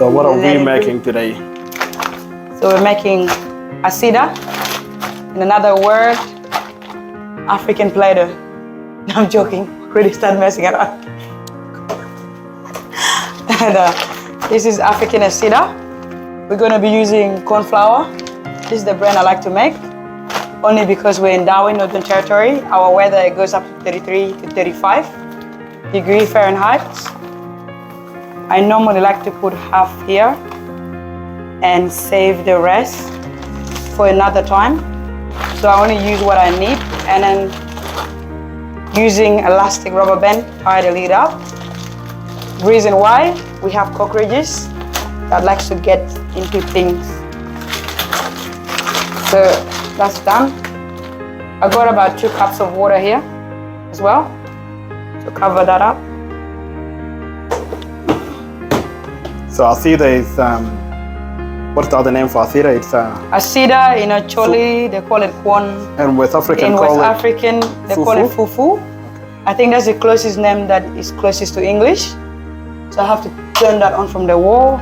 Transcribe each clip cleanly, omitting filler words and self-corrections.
So what are we making today? So we're making Assida. In another word, African platter. No, I'm joking. Really start messing around. And, this is African Assida. We're going to be using corn flour. This is the brand I like to make. Only because we're in Darwin, Northern Territory. Our weather goes up to 33 to 35 degrees Fahrenheit. I normally like to put half here and save the rest for another time. So I only use what I need, and then using elastic rubber band, tie the lid up. Reason why, we have cockroaches that likes to get into things. So that's done. I got about 2 cups of water here as well. So cover that up. So Assida is, what's the other name for Assida? It's Assida in Chole, they call it Kwon. And West African In West African, they call it Fufu. Okay. I think that's the closest name that is closest to English. So I have to turn that on from the wall.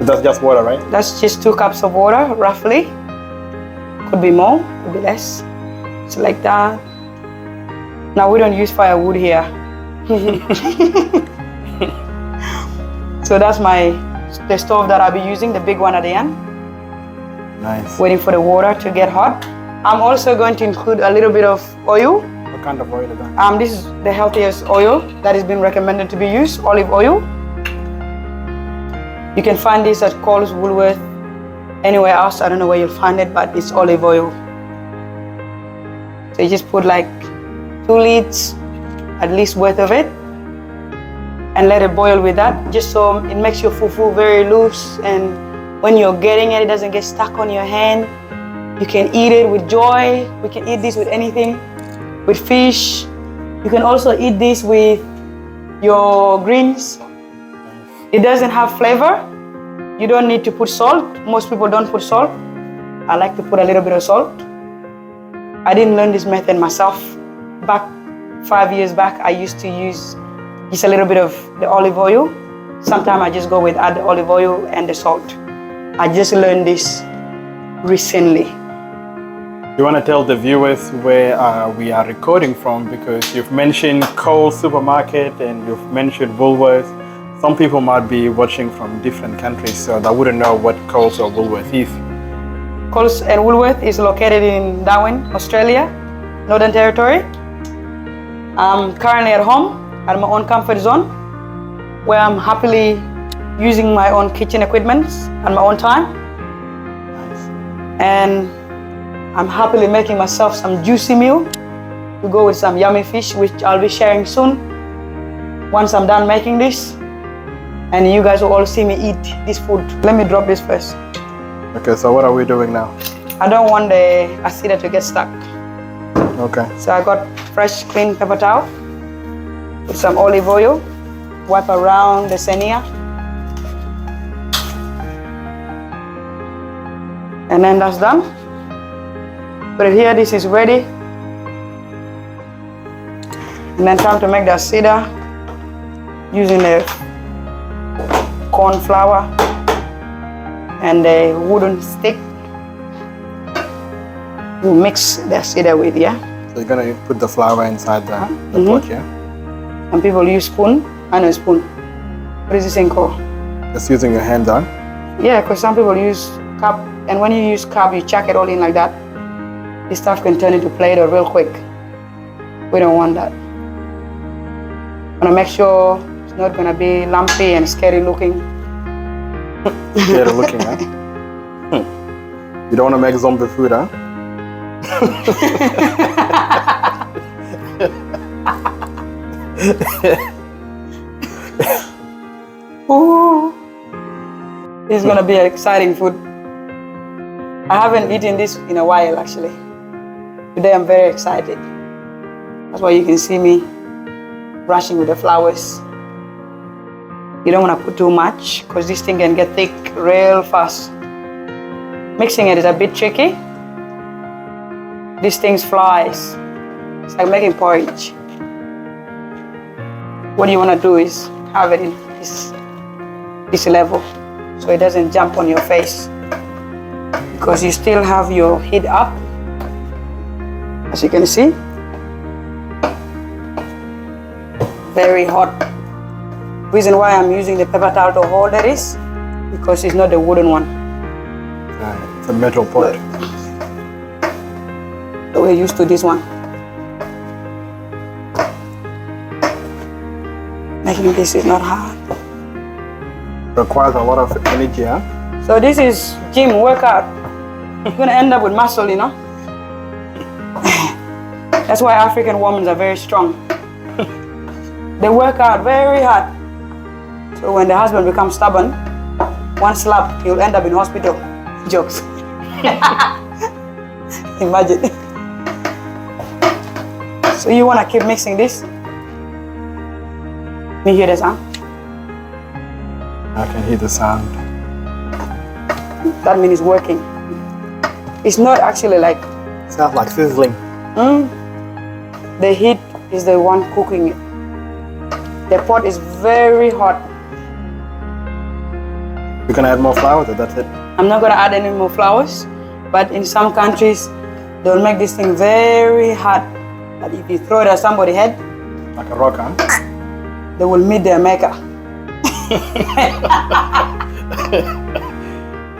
That's just water, right? That's just 2 cups of water, roughly. Could be more, could be less. So like that. Now we don't use firewood here. So that's the stove that I'll be using, the big one at the end. Nice. Waiting for the water to get hot. I'm also going to include a little bit of oil. What kind of oil is that? This is the healthiest oil that has been recommended to be used, olive oil. You can find this at Coles, Woolworth, anywhere else. I don't know where you'll find it, but it's olive oil. So you just put like 2 litres at least worth of it and let it boil with that, just so it makes your fufu very loose, and when you're getting it, it doesn't get stuck on your hand. You can eat it with joy. We can eat this with anything, with fish. You can also eat this with your greens. It doesn't have flavor. You don't need to put salt. Most people don't put salt. I like to put a little bit of salt. I didn't learn this method myself. Back 5 years back, I used to use just a little bit of the olive oil. Sometimes I just go with add the olive oil and the salt. I just learned this recently. You want to tell the viewers where we are recording from, because you've mentioned Coles supermarket and you've mentioned Woolworths. Some people might be watching from different countries, so they wouldn't know what Coles or Woolworth is. Coles and Woolworth is located in Darwin, Australia, Northern Territory. I'm currently at home, at my own comfort zone, where I'm happily using my own kitchen equipment at my own time. Nice. And I'm happily making myself some juicy meal to go with some yummy fish, which I'll be sharing soon once I'm done making this. And you guys will all see me eat this food. Let me drop this first. Okay, so what are we doing now? I don't want the Assida to get stuck. Okay. So I got fresh, clean paper towel with some olive oil, wipe around the senia. And then that's done. Put it here, this is ready. And then time to make the Assida using the corn flour and the wooden stick. You mix the Assida with, yeah? So you're gonna put the flour inside the pot, yeah? Some people use spoon. I know spoon. What is this thing called? Just using your hands on? Yeah, because some people use cup, and when you use cup, you chuck it all in like that. This stuff can turn into Play-Doh real quick. We don't want that. Wanna make sure it's not gonna be lumpy and scary looking. Scary looking, huh? You don't wanna make zombie food, huh? Ooh. This is gonna be an exciting food. I haven't eaten this in a while actually. Today I'm very excited. That's why you can see me brushing with the flowers. You don't want to put too much because this thing can get thick real fast. Mixing it is a bit tricky. These things flies. It's like making porridge. What you want to do is have it in this this level so it doesn't jump on your face, because you still have your heat up, as you can see. Very hot. Reason why I'm using the paper towel to hold it is because it's not the wooden one. It's a metal pot. So we're used to this one. Making this is not hard. Requires a lot of energy, huh? So this is gym workout. You're gonna end up with muscle, you know? That's why African women are very strong. They work out very hard. So when the husband becomes stubborn, one slap, he'll end up in hospital. Jokes. Imagine. So you wanna keep mixing this? Me hear the sound? I can hear the sound. That means it's working. It's not actually like... Sounds like sizzling. The heat is the one cooking it. The pot is very hot. We're gonna add more flour, or that's it? I'm not gonna add any more flours, but in some countries, they'll make this thing very hot. But if you throw it at somebody's head, Like a rock, huh? they will meet their maker.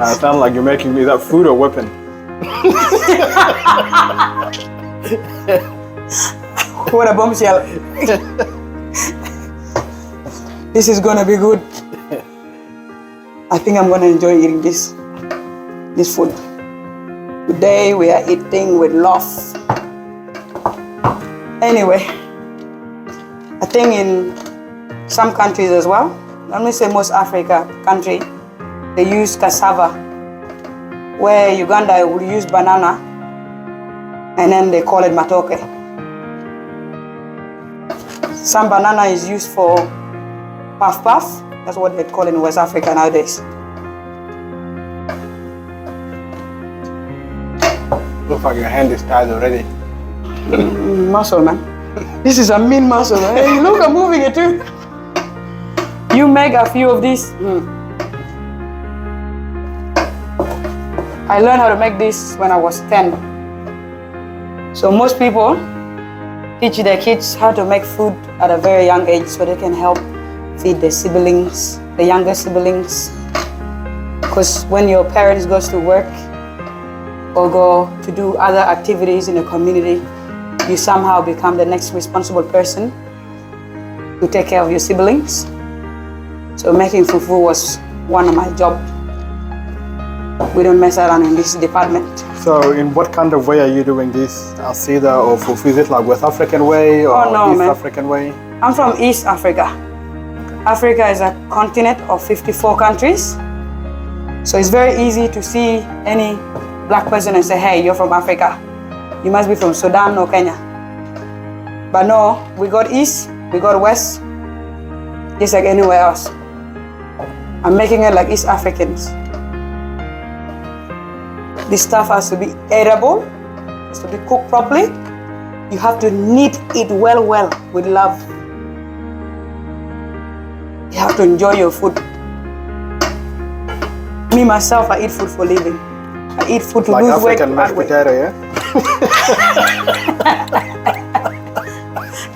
It sounds like you're making me that food or weapon. What a bombshell. This is gonna be good. I think I'm gonna enjoy eating this food. Today we are eating with love. Anyway, I think in some countries as well, let me say most Africa country, they use cassava, where Uganda will use banana, and then they call it matoke. Some banana is used for puff puff. That's what they call it in West Africa nowadays. Looks like your hand is tired already. Muscle, man. This is a mean muscle. Hey, look, I'm moving it too. You make a few of these. I learned how to make this when I was 10. So most people teach their kids how to make food at a very young age so they can help feed their siblings, the younger siblings. Because when your parents goes to work or go to do other activities in the community, you somehow become the next responsible person to take care of your siblings. So making fufu was one of my jobs. We don't mess around in this department. So in what kind of way are you doing this? Assida or Fufu? Is it like West African way or East African way? I'm from East Africa. Okay. Africa is a continent of 54 countries. So it's very easy to see any black person and say, hey, you're from Africa. You must be from Sudan or Kenya. But no, we got East, we got West, just like anywhere else. I'm making it like East Africans. This stuff has to be edible, has to be cooked properly. You have to knead it well with love. You have to enjoy your food. Me, myself, I eat food for living. I eat food to like lose weight. African mashed potato, yeah?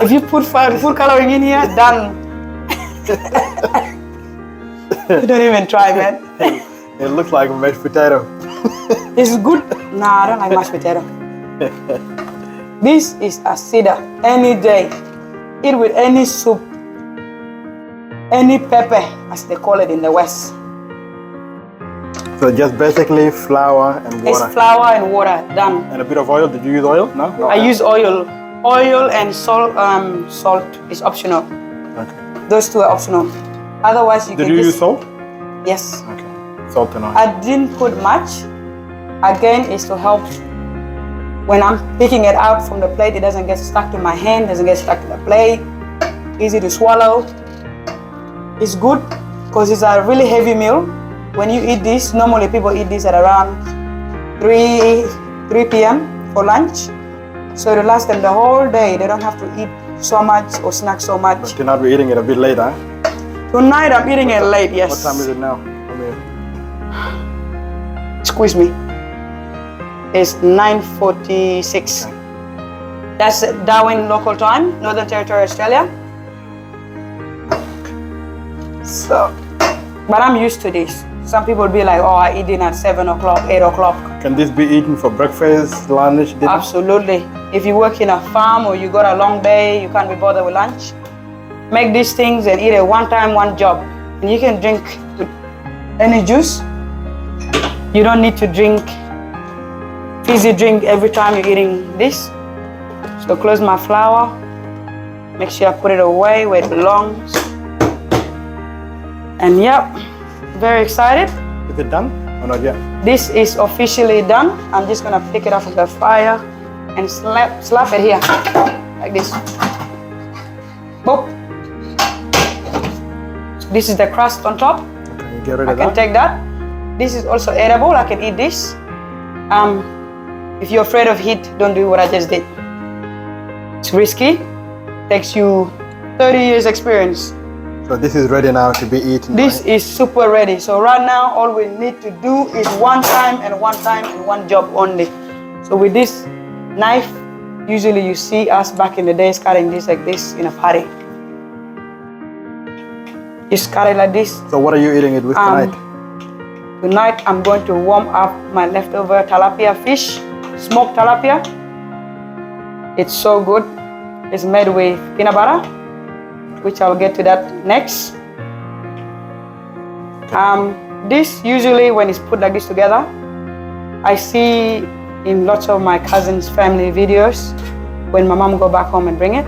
If you put food coloring in here, done. You don't even try, man. It looks like mashed potato. It's good. Nah, I don't like mashed potato. This is Assida. Any day. Eat with any soup, any pepper, as they call it in the West. So just basically flour and water. It's flour and water, done. And a bit of oil. Did you use oil? No? I use oil. Oil and salt. Salt is optional. Okay. Those two are optional. Otherwise, you Did can you just... use salt? Yes. Okay. Salt and oil. I didn't put much. Again, is to help when I'm picking it out from the plate, it doesn't get stuck to my hand, doesn't get stuck to the plate. Easy to swallow. It's good because it's a really heavy meal. When you eat this, normally people eat this at around 3 p.m. for lunch. So it'll last them the whole day. They don't have to eat so much or snack so much. But you'll not be eating it a bit later. Tonight I'm eating it late, yes. What time is it now? Squeeze me. It's 9:46. Okay. That's Darwin local time, Northern Territory, Australia. So, but I'm used to this. Some people be like, oh, I eat dinner at 7 o'clock, 8 o'clock. Can this be eaten for breakfast, lunch, dinner? Absolutely. If you work in a farm or you got a long day, you can't be bothered with lunch. Make these things and eat it one time, one job. And you can drink with any juice. You don't need to drink fizzy drink every time you're eating this. So close my flour. Make sure I put it away where it belongs. And yep, very excited. Is it done or not yet? This is officially done. I'm just gonna pick it off of the fire and slap it here, like this. Boop. So this is the crust on top. Okay, get rid I of can that. take that. This is also edible. I can eat this. If you're afraid of heat, don't do what I just did. It's risky. Takes you 30 years experience. So this is ready now to be eaten. This right? is super ready. So right now, all we need to do is one time and one job only. So with this knife, usually you see us back in the days cutting this like this in a patty. Just cut it like this. So what are you eating it with tonight? Tonight, I'm going to warm up my leftover tilapia fish, smoked tilapia. It's so good. It's made with peanut butter, which I'll get to that next. This usually when it's put like this together, I see in lots of my cousins' family videos when my mom go back home and bring it.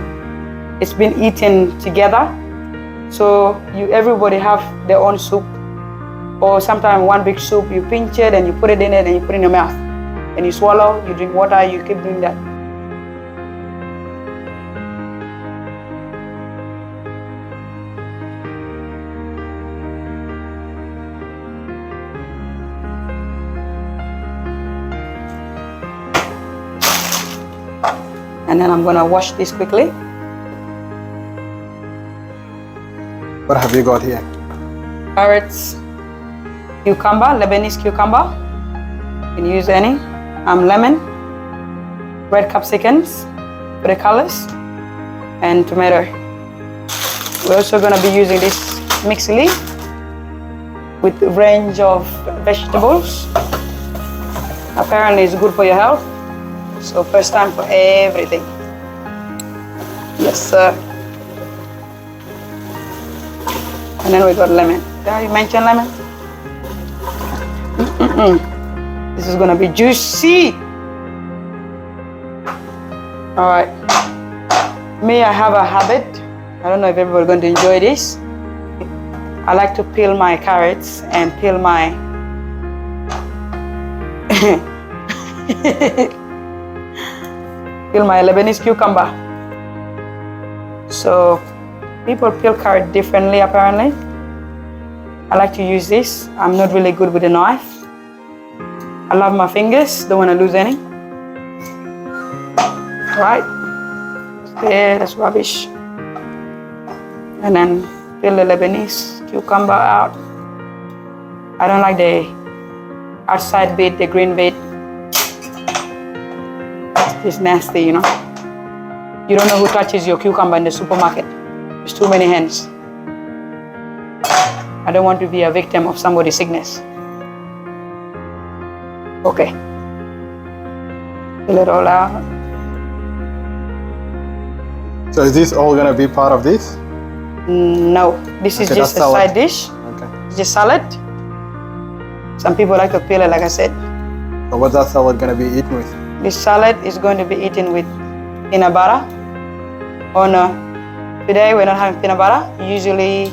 It's been eaten together. So everybody have their own soup, or sometimes one big soup, you pinch it and you put it in it and you put it in your mouth. And you swallow, you drink water, you keep doing that. And then I'm gonna wash this quickly. What have you got here? Carrots, cucumber, Lebanese cucumber. You can use any. Lemon, red capsicums for the colors, and tomato. We're also gonna be using this mixed leaf with a range of vegetables. Apparently it's good for your health. So first time for everything. Yes, sir. And then we got lemon. Did you mention lemon? This is gonna be juicy. All right. Me, I have a habit. I don't know if everybody's going to enjoy this. I like to peel my carrots and peel my peel my Lebanese cucumber. So people peel carrot differently apparently. I like to use this. I'm not really good with a knife. I love my fingers, don't want to lose any. Right? There, that's rubbish. And then peel the Lebanese cucumber out. I don't like the outside bit, the green bit. It's nasty, you know. You don't know who touches your cucumber in the supermarket. There's too many hands. I don't want to be a victim of somebody's sickness. Okay. Peel it all out. So is this all gonna be part of this? No, this is Okay, just a that's salad. side dish. Okay. It's just salad. Some people like to peel it, like I said. So what's that salad gonna be eaten with? This salad is going to be eaten with peanut butter. Oh no, today we're not having peanut butter. Usually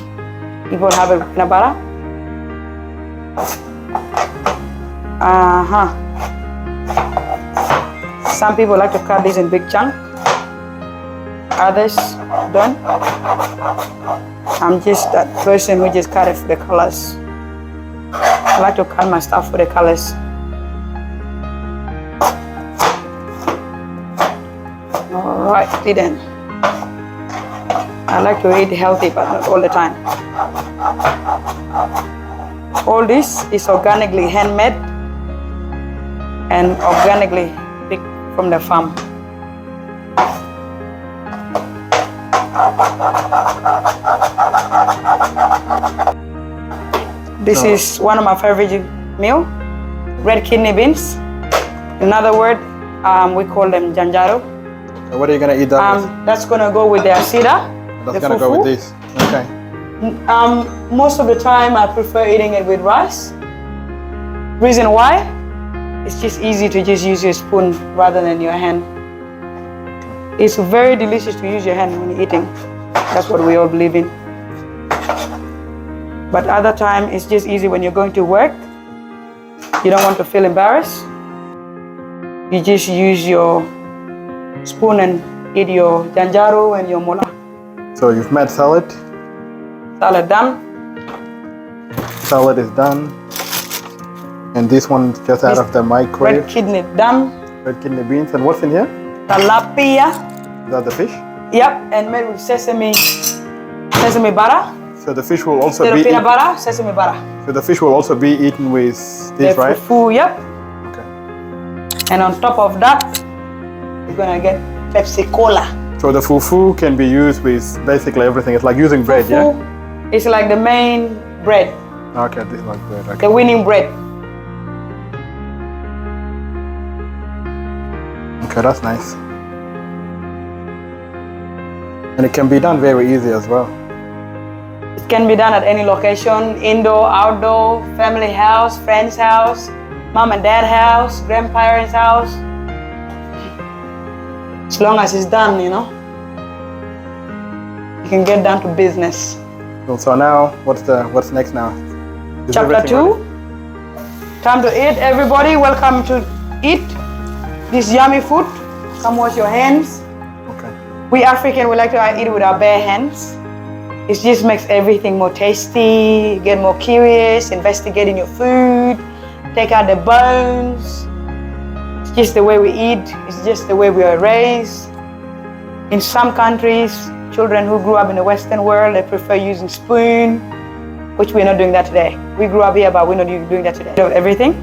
people have it with peanut butter. Some people like to cut this in big chunks. Others don't. I'm just that person who just cut it for the colors. I like to cut my stuff for the colors. Alright, then. I like to eat healthy, but not all the time. All this is organically handmade and organically picked from the farm. This is one of my favorite meal, red kidney beans. In other word, we call them janjaro. So what are you gonna eat that with? That's gonna go with the Assida. That's gonna go with this. Okay. Most of the time I prefer eating it with rice. Reason why? It's just easy to just use your spoon rather than your hand. It's very delicious to use your hand when you're eating. That's what we all believe in. But other time it's just easy when you're going to work. You don't want to feel embarrassed. You just use your spoon and eat your janjaro and your mola. So you've made salad. Salad done. Salad is done. And this one's just out of the microwave. Red kidney done. Red kidney beans. And what's in here? Tilapia. Is that the fish? Yep, and made with sesame butter. So the fish will also Instead be of peanut butter, sesame butter. So the fish will also be eaten with this, The right? fufu, yep. Okay. And on top of that, you're gonna get Pepsi Cola. So the fufu can be used with basically everything. It's like using bread, Fufu yeah? is like the main bread, Okay, this is like bread. Okay. the winning bread. Okay, that's nice. And it can be done very easy as well. It can be done at any location, indoor, outdoor, family house, friend's house, mom and dad house, grandparents' house. As long as it's done, you know, you can get down to business. So now, what's next now? Is Chapter everything 2, ready? time to eat. Everybody, welcome to eat this yummy food. Come wash your hands. Okay. We African, we like to eat with our bare hands. It just makes everything more tasty, get more curious, investigate in your food, take out the bones. It's just the way we eat, it's just the way we are raised. In some countries, children who grew up in the Western world, they prefer using spoon, which we're not doing that today. We grew up here, but we're not doing that today. Of everything.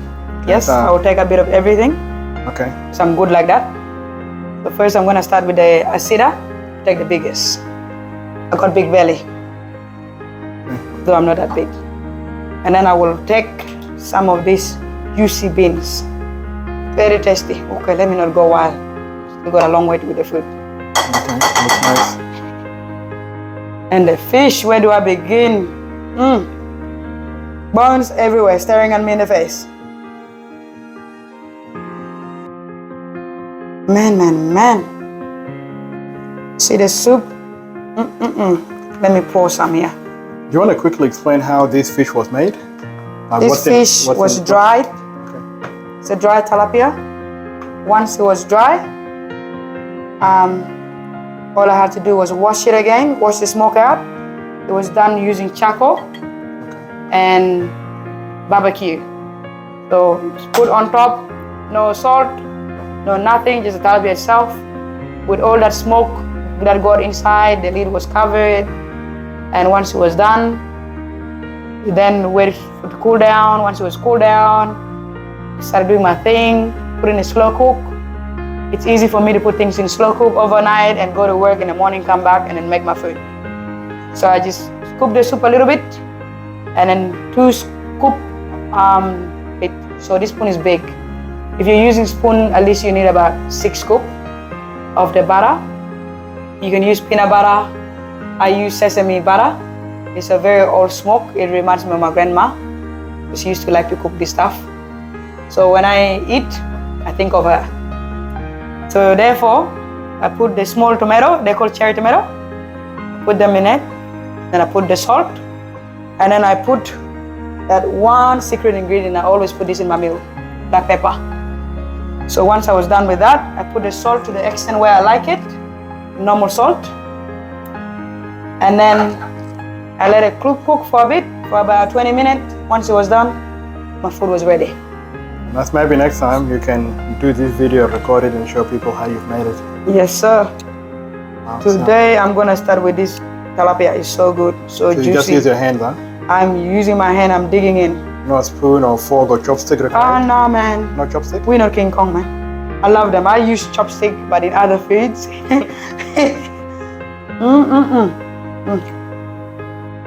Yes, I will take a bit of everything. Okay. So I'm good like that. So first I'm gonna start with the Assida, take the biggest. I got big belly, though I'm not that big. And then I will take some of these juicy beans. Very tasty. Okay, let me not go wild. We got a long way with the food. Okay, looks nice. And the fish, where do I begin? Bones everywhere, staring at me in the face. Man. See the soup? Let me pour some here. Do you want to quickly explain how this fish was made? This fish was dried. Okay. It's a dry tilapia. Once it was dry, all I had to do was wash it again, wash the smoke out. It was done using charcoal and barbecue. So put on top, no salt, no nothing, just the tilapia itself. With all that smoke that got inside, the lid was covered. And once it was done, you then wait for it to cool down. Once it was cooled down, started doing my thing, put it in a slow cook. It's easy for me to put things in slow cook overnight and go to work in the morning, come back and then make my food. So I just scoop the soup a little bit and then 2 scoop it. So this spoon is big. If you're using spoon, at least you need about 6 scoop of the butter. You can use peanut butter. I use sesame butter. It's a very old smoke. It reminds me of my grandma. She used to like to cook this stuff. So when I eat, I think of her. So therefore, I put the small tomato, they call cherry tomato. Put them in it. Then I put the salt. And then I put that one secret ingredient. I always put this in my meal, black pepper. So once I was done with that, I put the salt to the extent where I like it, normal salt. And then I let it cook for a bit, for about 20 minutes. Once it was done, my food was ready. That's maybe next time you can do this video, record it and show people how you've made it. Yes, sir. Wow, Today I'm gonna start with this tilapia. It's so good, so so juicy. you just use your hands, huh? I'm using my hand, I'm digging in. No spoon or fork or chopstick Oh required? no, man. No chopstick? We're not King Kong, man. I love them. I use chopstick, but in other foods.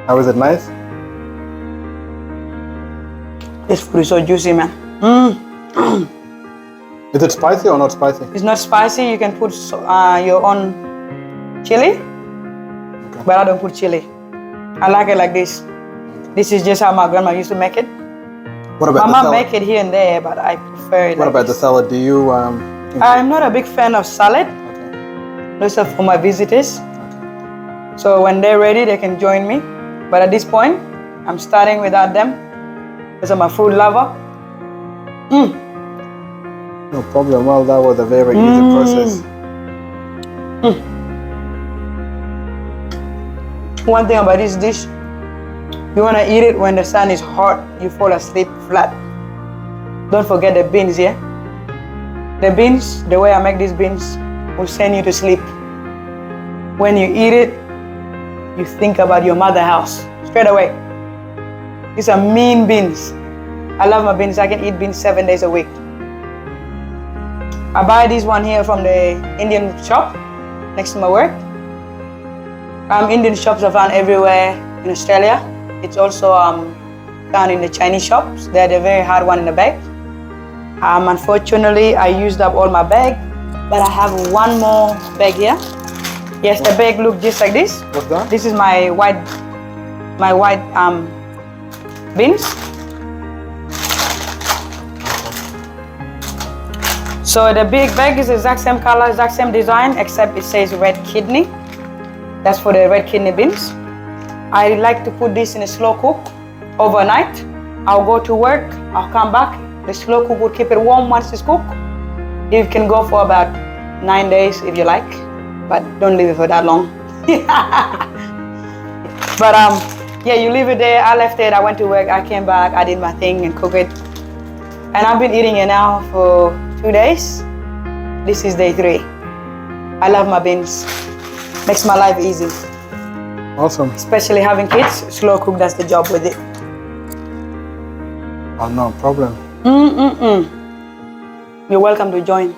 How is it nice? This food is so juicy, man. Is it spicy or not spicy? It's not spicy. You can put your own chili, but I don't put chili. I like it like this. This is just how my grandma used to make it. What about My the mom salad? make it here and there, but I prefer it. What like about the this. salad? Do you I'm not a big fan of salad. Okay. Those are for my visitors. Okay. So when they're ready, they can join me. But at this point, I'm starting without them because I'm a fruit lover. No problem. Well, that was a very easy process. One thing about this dish, you want to eat it when the sun is hot, you fall asleep flat. Don't forget the beans, yeah? The beans, the way I make these beans, will send you to sleep. When you eat it, you think about your mother house straight away. These are mean beans. I love my beans. I can eat beans 7 days a week. I buy this one here from the Indian shop next to my work. Indian shops are found everywhere in Australia. It's also found in the Chinese shops. They're the very hard one in the bag. Unfortunately, I used up all my bag, but I have one more bag here. Yes, the bag looks just like this. What's that? This is my white beans. So the big bag is the exact same color, exact same design, except it says red kidney. That's for the red kidney beans. I like to put this in a slow cook overnight. I'll go to work, I'll come back. The slow cook will keep it warm once it's cooked. You can go for about 9 days if you like, but don't leave it for that long. But yeah, you leave it there. I left it, I went to work, I came back, I did my thing and cooked it. And I've been eating it now for 2 days. This is day 3. I love my beans. Makes my life easy. Awesome. Especially having kids, slow cook does the job with it. Oh, no problem. You're welcome to join.